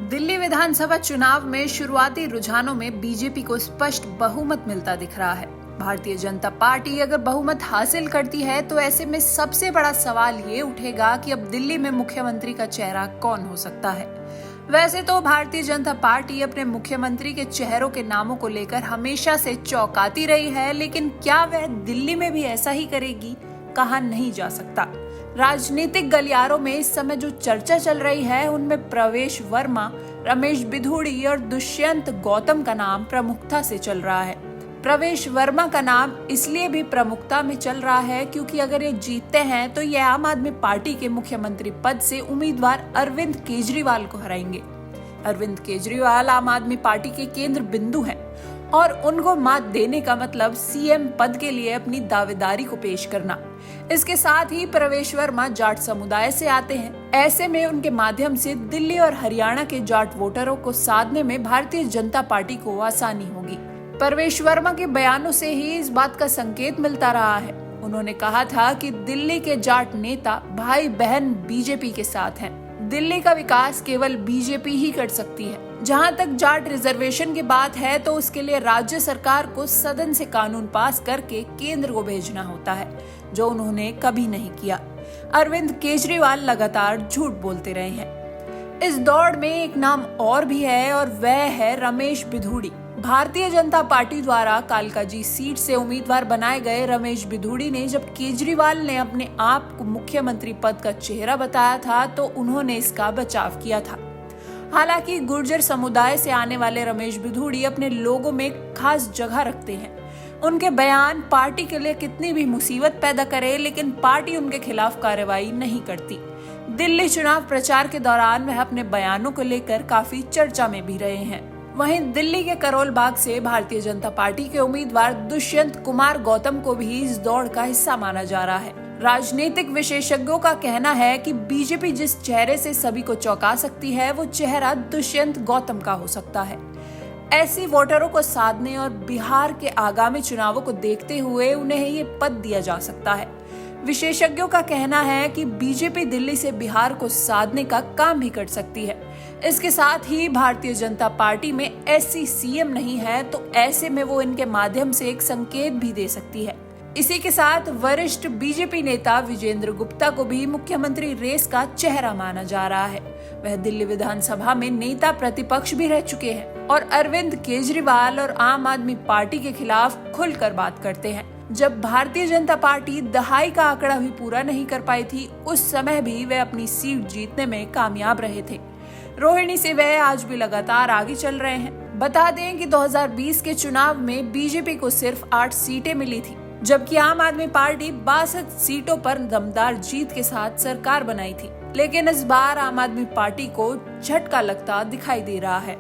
दिल्ली विधानसभा चुनाव में शुरुआती रुझानों में बीजेपी को स्पष्ट बहुमत मिलता दिख रहा है। भारतीय जनता पार्टी अगर बहुमत हासिल करती है तो ऐसे में सबसे बड़ा सवाल ये उठेगा कि अब दिल्ली में मुख्यमंत्री का चेहरा कौन हो सकता है। वैसे तो भारतीय जनता पार्टी अपने मुख्यमंत्री के चेहरों के नामों को लेकर हमेशा से चौंकाती रही है, लेकिन क्या वह दिल्ली में भी ऐसा ही करेगी, कहा नहीं जा सकता। राजनीतिक गलियारों में इस समय जो चर्चा चल रही है उनमें प्रवेश वर्मा, रमेश बिधूड़ी और दुष्यंत गौतम का नाम प्रमुखता से चल रहा है। प्रवेश वर्मा का नाम इसलिए भी प्रमुखता में चल रहा है क्योंकि अगर ये जीतते हैं तो ये आम आदमी पार्टी के मुख्यमंत्री पद से उम्मीदवार अरविंद केजरीवाल को हराएंगे। अरविंद केजरीवाल आम आदमी पार्टी के केंद्र बिंदु हैं और उनको मात देने का मतलब सीएम पद के लिए अपनी दावेदारी को पेश करना। इसके साथ ही प्रवेश वर्मा जाट समुदाय से आते हैं। ऐसे में उनके माध्यम से दिल्ली और हरियाणा के जाट वोटरों को साधने में भारतीय जनता पार्टी को आसानी होगी। प्रवेश वर्मा के बयानों से ही इस बात का संकेत मिलता रहा है। उन्होंने कहा था कि दिल्ली के जाट नेता भाई बहन बीजेपी के साथ हैं। दिल्ली का विकास केवल बीजेपी ही कर सकती है। जहां तक जाट रिजर्वेशन की बात है तो उसके लिए राज्य सरकार को सदन से कानून पास करके केंद्र को भेजना होता है, जो उन्होंने कभी नहीं किया। अरविंद केजरीवाल लगातार झूठ बोलते रहे हैं। इस दौड़ में एक नाम और भी है और वह है रमेश बिधूड़ी। भारतीय जनता पार्टी द्वारा कालकाजी सीट से उम्मीदवार बनाए गए रमेश बिधूड़ी ने जब केजरीवाल ने अपने आप को मुख्यमंत्री पद का चेहरा बताया था तो उन्होंने इसका बचाव किया था। हालांकि गुर्जर समुदाय से आने वाले रमेश बिधूड़ी अपने लोगों में खास जगह रखते हैं। उनके बयान पार्टी के लिए कितनी भी मुसीबत पैदा करे, लेकिन पार्टी उनके खिलाफ कार्रवाई नहीं करती। दिल्ली चुनाव प्रचार के दौरान वह अपने बयानों को लेकर काफी चर्चा में भी रहे हैं। वहीं दिल्ली के करोल बाग से भारतीय जनता पार्टी के उम्मीदवार दुष्यंत कुमार गौतम को भी इस दौड़ का हिस्सा माना जा रहा है। राजनीतिक विशेषज्ञों का कहना है कि बीजेपी जिस चेहरे से सभी को चौंका सकती है वो चेहरा दुष्यंत गौतम का हो सकता है। ऐसी वोटरों को साधने और बिहार के आगामी चुनावों को देखते हुए उन्हें ये पद दिया जा सकता है। विशेषज्ञों का कहना है कि बीजेपी दिल्ली से बिहार को साधने का काम भी कर सकती है। इसके साथ ही भारतीय जनता पार्टी में ऐसी सीएम नहीं है तो ऐसे में वो इनके माध्यम से एक संकेत भी दे सकती है। इसी के साथ वरिष्ठ बीजेपी नेता विजेंद्र गुप्ता को भी मुख्यमंत्री रेस का चेहरा माना जा रहा है। वह दिल्ली विधानसभा में नेता प्रतिपक्ष भी रह चुके हैं और अरविंद केजरीवाल और आम आदमी पार्टी के खिलाफ खुलकर बात करते हैं। जब भारतीय जनता पार्टी दहाई का आंकड़ा भी पूरा नहीं कर पाई थी, उस समय भी वे अपनी सीट जीतने में कामयाब रहे थे। रोहिणी से वह आज भी लगातार आगे चल रहे हैं। बता दें कि 2020 के चुनाव में बीजेपी को सिर्फ 8 सीटें मिली थी, जबकि आम आदमी पार्टी 62 सीटों पर दमदार जीत के साथ सरकार बनाई थी। लेकिन इस बार आम आदमी पार्टी को झटका लगता दिखाई दे रहा है।